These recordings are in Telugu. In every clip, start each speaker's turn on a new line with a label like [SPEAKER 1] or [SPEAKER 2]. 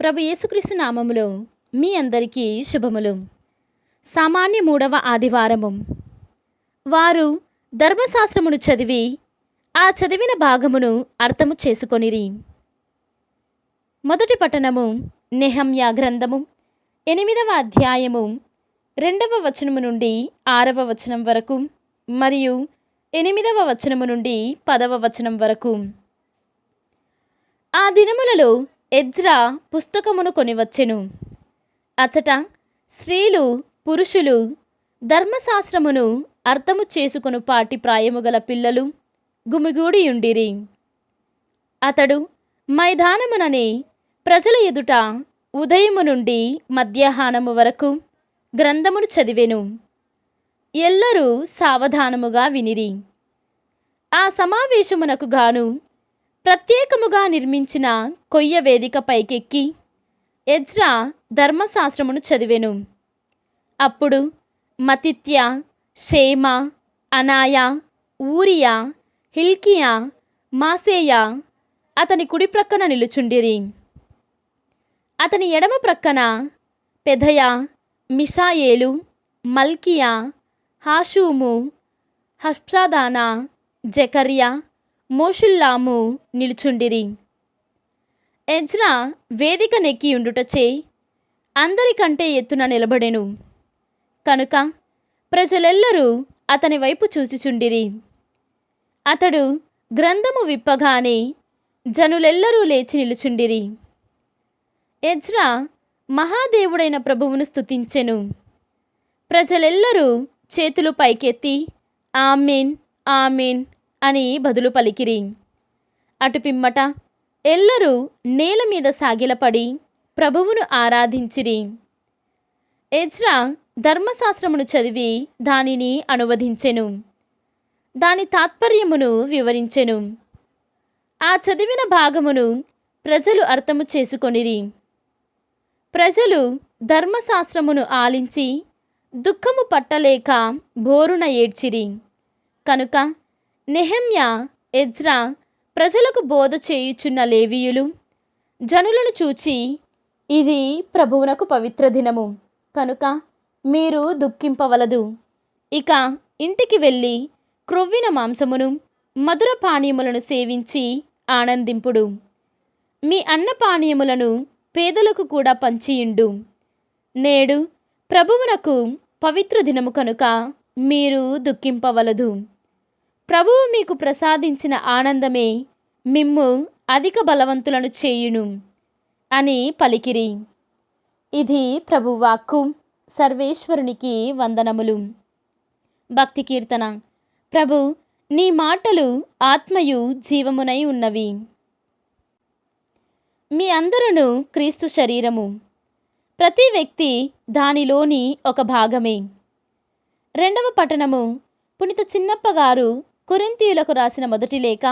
[SPEAKER 1] ప్రభు యేసుక్రీస్తు నామములో మీ అందరికీ శుభములు. సామాన్య 3వ ఆదివారము. వారు ధర్మశాస్త్రమును చదివి ఆ చదివిన భాగమును అర్థము చేసుకొనిరి. మొదటి పట్టణము నెహమ్యా గ్రంథము 8వ అధ్యాయము 2వ వచనము నుండి 6వ వచనం వరకు మరియు 8వ వచనము నుండి 10వ వచనం వరకు. ఆ దినములలో ఎజ్రా పుస్తకమును కొనివచ్చెను. అచట స్త్రీలు పురుషులు ధర్మశాస్త్రమును అర్థము చేసుకొను పాటి ప్రాయము గల పిల్లలు గుమిగూడియుండిరి. అతడు మైదానముననే ప్రజల ఎదుట ఉదయము నుండి మధ్యాహ్నము వరకు గ్రంథమును చదివెను. ఎల్లరూ సావధానముగా వినిరి. ఆ సమావేశమునకు గాను ప్రత్యేకముగా నిర్మించిన కొయ్య వేదిక పైకెక్కి ఎజ్రా ధర్మశాస్త్రమును చదివెను. అప్పుడు మతిత్య, షేమ, అనాయ, ఊరియా, హిల్కియా, మాసేయ అతని కుడి ప్రక్కన నిలుచుండిరి. అతని ఎడమ ప్రక్కన పెదయ, మిషాయేలు, మల్కియా, హాషూము, హబ్షాదానా, జకర్యా, మోషుల్లాము నిలుచుండిరి. ఎజ్రా వేదిక నెక్కియుండుటచే అందరికంటే ఎత్తున నిలబడెను. కనుక ప్రజలెల్లరూ అతని వైపు చూచుచుండిరి. అతడు గ్రంథము విప్పగానే జనులెల్లరూ లేచి నిలుచుండిరి. ఎజ్రా మహాదేవుడైన ప్రభువును స్తుతించెను. ప్రజలెల్లరూ చేతులు పైకెత్తి ఆమేన్, ఆమేన్ అని బదులు పలికిరి. అటు పిమ్మట ఎల్లరూ నేల మీద సాగిలపడి ప్రభువును ఆరాధించిరి. ఎజ్రా ధర్మశాస్త్రమును చదివి దానిని అనువదించెను. దాని తాత్పర్యమును వివరించెను. ఆ చదివిన భాగమును ప్రజలు అర్థము చేసుకొనిరి. ప్రజలు ధర్మశాస్త్రమును ఆలించి దుఃఖము పట్టలేక బోరున ఏడ్చిరి. కనుక నెహమ్యా, ఎజ్రా ప్రజలకు బోధ చేయుచున్న లేవీయులు జనులను చూచి, ఇది ప్రభువునకు పవిత్ర దినము కనుక మీరు దుఃఖింపవలదు. ఇక ఇంటికి వెళ్ళి క్రొవ్విన మాంసమును మధుర పానీయములను సేవించి ఆనందింపుడు. మీ అన్నపానీయములను పేదలకు కూడా పంచియుండు. నేడు ప్రభువునకు పవిత్ర దినము కనుక మీరు దుఃఖింపవలదు. ప్రభువు మీకు ప్రసాదించిన ఆనందమే మిమ్ము అధిక బలవంతులను చేయును అని పలికిరి. ఇది ప్రభువాక్కు. సర్వేశ్వరునికి వందనములు. భక్తి కీర్తన. ప్రభు, నీ మాటలు ఆత్మయు జీవమునై ఉన్నవి. మీ అందరూ క్రీస్తు శరీరము. ప్రతి వ్యక్తి దానిలోని ఒక భాగమే. 2వ పట్టణము పునీత చిన్నప్ప గారు కొరింథీయులకు రాసిన మొదటి లేఖ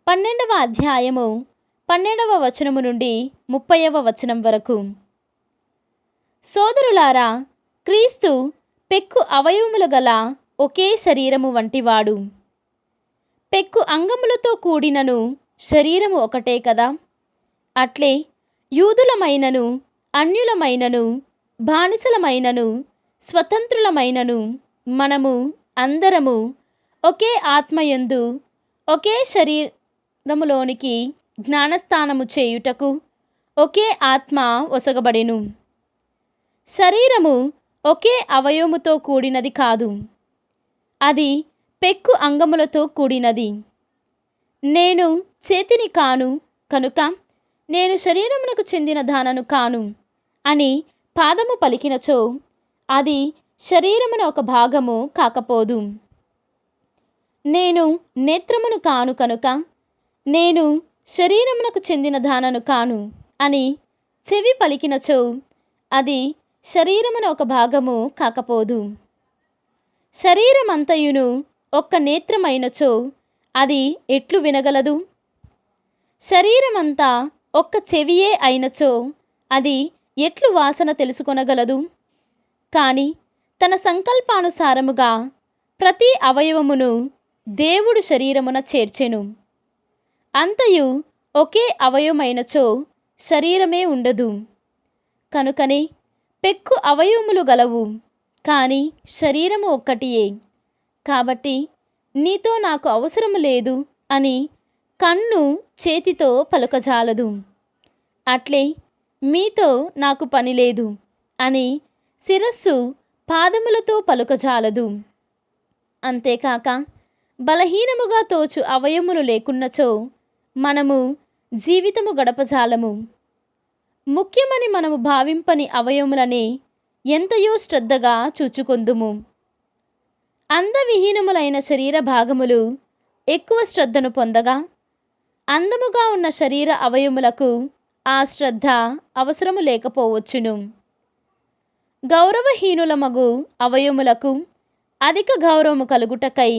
[SPEAKER 1] 12వ అధ్యాయము 12వ వచనము నుండి 30వ వచనం వరకు. సోదరులారా, క్రీస్తు పెక్కు అవయవములు గల ఒకే శరీరము వంటివాడు. పెక్కు అంగములతో కూడినను శరీరము ఒకటే కదా. అట్లే యూదులమైనను అన్యులమైనను బానిసలమైనను స్వతంత్రులమైనను మనము అందరము ఒకే ఆత్మయందు ఒకే శరీరములోనికి జ్ఞానస్థానము చేయుటకు ఒకే ఆత్మ ఒసగబడెను. శరీరము ఒకే అవయవముతో కూడినది కాదు, అది పెక్కు అంగములతో కూడినది. నేను చేతిని కాను కనుక నేను శరీరమునకు చెందిన దానను కాను అని పాదము పలికినచో అది శరీరమున ఒక భాగము కాకపోదు. నేను నేత్రమును కాను కనుక నేను శరీరమునకు చెందిన దానను కాను అని చెవి పలికినచో అది శరీరమున ఒక భాగము కాకపోదు. శరీరమంతయును ఒక్క నేత్రమైనచో అది ఎట్లు వినగలదు? శరీరమంతా ఒక్క చెవియే అయినచో అది ఎట్లు వాసన తెలుసుకొనగలదు? కాని తన సంకల్పానుసారముగా ప్రతి అవయవమును దేవుడు శరీరమున చేర్చెను. అంతయు ఒకే అవయవమైనచో శరీరమే ఉండదు. కనుకనే పెక్కు అవయవములు గలవు, కానీ శరీరము ఒక్కటియే. కాబట్టి నీతో నాకు అవసరం లేదు అని కన్ను చేతితో పలుకజాలదు. అట్లే మీతో నాకు పని లేదు అని శిరస్సు పాదములతో పలుకజాలదు. అంతేకాక బలహీనముగా తోచు అవయములు లేకున్నచో మనము జీవితము గడపజాలము. ముఖ్యమని మనము భావింపని అవయములనే ఎంతయో శ్రద్ధగా చూచుకొందుము. అందవిహీనములైన శరీర భాగములు ఎక్కువ శ్రద్ధను పొందగా, అందముగా ఉన్న శరీర అవయములకు ఆ శ్రద్ధ అవసరము లేకపోవచ్చును. గౌరవహీనులమగు అవయములకు అధిక గౌరవము కలుగుటకై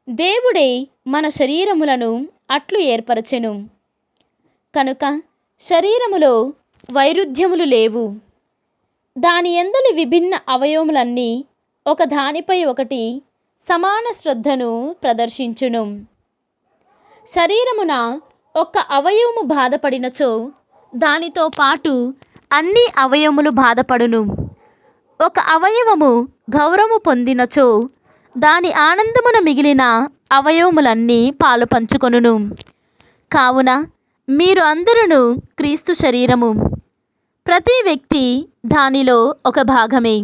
[SPEAKER 1] దేవుడే మన శరీరములను అట్లు ఏర్పరచెను. కనుక శరీరములో వైరుధ్యములు లేవు. దాని యందలి విభిన్న అవయవములన్నీ ఒక దానిపై ఒకటి సమాన శ్రద్ధను ప్రదర్శించును. శరీరమున ఒక్క అవయవము బాధపడినచో దానితో పాటు అన్ని అవయవములు బాధపడును. ఒక అవయవము గౌరవము పొందినచో దాని ఆనందమున మిగిలిన అవయవములన్నీ పాలు పంచుకొనును. కావున మీరు అందరూ క్రీస్తు శరీరము, ప్రతి వ్యక్తి దానిలో ఒక భాగమే.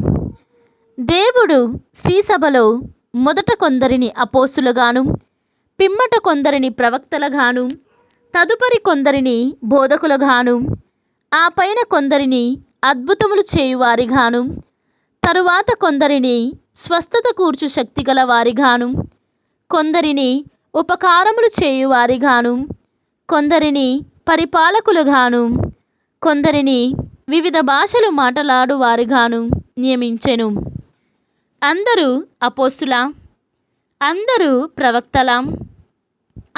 [SPEAKER 1] దేవుడు శ్రీసభలో మొదట కొందరిని అపోస్తులుగాను, పిమ్మట కొందరిని ప్రవక్తలుగాను, తదుపరి కొందరిని బోధకులుగాను, ఆ పైన కొందరిని అద్భుతములు చేయువారిగాను, తరువాత కొందరిని స్వస్థత కూర్చు శక్తిగల వారిగాను, కొందరిని ఉపకారములు చేయువారిగాను, కొందరిని పరిపాలకులుగాను, కొందరిని వివిధ భాషలు మాట్లాడువారిగాను నియమించెను. అందరూ అపోస్తులా? అందరూ ప్రవక్తలా?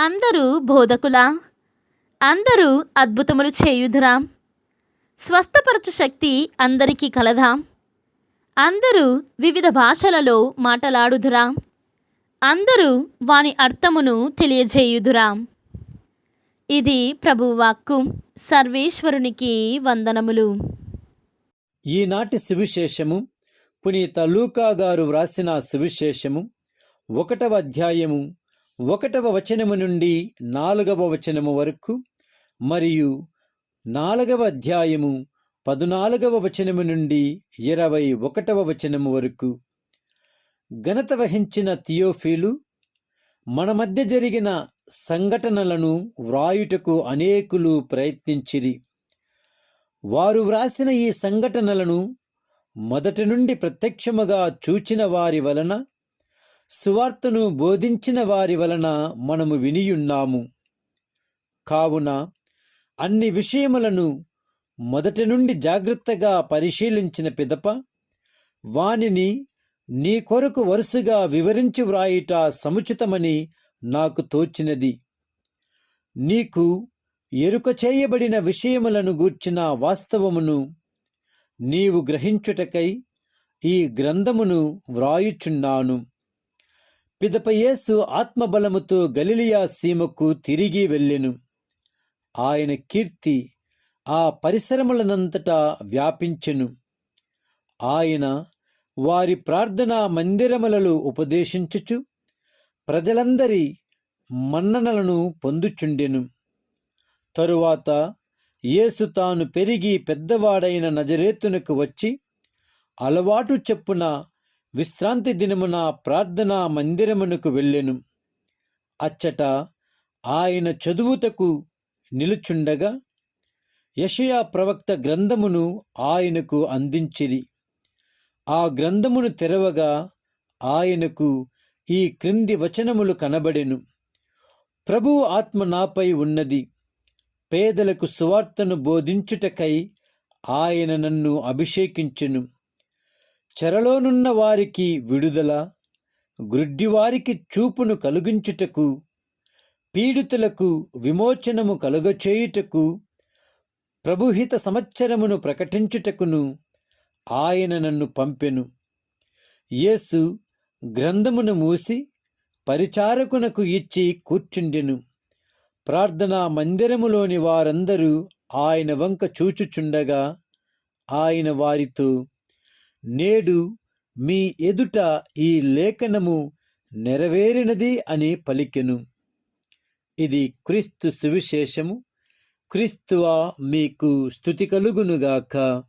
[SPEAKER 1] అందరూ బోధకులా? అందరూ అద్భుతములు చేయుదురా? స్వస్థపరచు శక్తి అందరికీ కలదా? అందరూ వివిధ భాషలలో మాట్లాడుదురా? అందరూ వాని అర్థమును తెలియజేయుదురా? ఇది ప్రభువాక్కు. సర్వేశ్వరునికి వందనములు.
[SPEAKER 2] ఈనాటి సువిశేషము పునీత లూకా గారు వ్రాసిన సువిశేషము 1వ అధ్యాయము 1వ వచనము నుండి 4వ వచనము వరకు, మరియు 4వ అధ్యాయము 14వ వచనము నుండి 21వ వచనము వరకు. ఘనత వహించిన థియోఫిలు, మన మధ్య జరిగిన సంఘటనలను వ్రాయుటకు అనేకులు ప్రయత్నించిరి. వారు వ్రాసిన ఈ సంఘటనలను మొదటి నుండి ప్రత్యక్షముగా చూచిన వారి వలన, సువార్తను బోధించిన వారి వలన మనము వినియున్నాము. కావున అన్ని విషయములను మొదటి నుండి జాగ్రత్తగా పరిశీలించిన పిదప వానిని నీ కొరకు వరుసగా వివరించి వ్రాయుట సముచితమని నాకు తోచినది. నీకు ఎరుక చేయబడిన విషయములను గూర్చిన వాస్తవమును నీవు గ్రహించుటకై ఈ గ్రంథమును వ్రాయుచున్నాను. పిదప యేసు ఆత్మబలముతో గలిలయ సీమకు తిరిగి వెళ్ళెను. ఆయన కీర్తి ఆ పరిసరములనంతటా వ్యాపించెను. ఆయన వారి ప్రార్థనా మందిరములలో ఉపదేశించుచు ప్రజలందరి మన్ననలను పొందుచుండెను. తరువాత యేసు తాను పెరిగి పెద్దవాడైన నజరేతునకు వచ్చి అలవాటు చెప్పున విశ్రాంతి దినమున ప్రార్థనా మందిరమునకు వెళ్ళెను. అచ్చట ఆయన చదువుటకు నిలుచుండగా యెషయా ప్రవక్త గ్రంథమును ఆయనకు అందించిరి. ఆ గ్రంథమును తెరవగా ఆయనకు ఈ క్రింది వచనములు కనబడెను. ప్రభువు ఆత్మ నాపై ఉన్నది, పేదలకు సువార్తను బోధించుటకై ఆయన నన్ను అభిషేకించెను. చెరలోనున్న వారికి విడుదల, గ్రుడ్డివారికి చూపును కలిగించుటకు, పీడితులకు విమోచనము కలుగచేయుటకు, ప్రభుహిత సంవత్సరమును ప్రకటించుటకును ఆయన నన్ను పంపెను. యేసు గ్రంథమును మూసి పరిచారకునకు ఇచ్చి కూర్చుండెను. ప్రార్థనా మందిరములోని వారందరూ ఆయన వంక చూచుచుండగా ఆయన వారితో, నేడు మీ ఎదుట ఈ లేఖనము నెరవేరినది అని పలికెను. ఇది క్రీస్తు సువిశేషము. క్రీస్తువా మీకు స్తుతి కలుగునుగాక.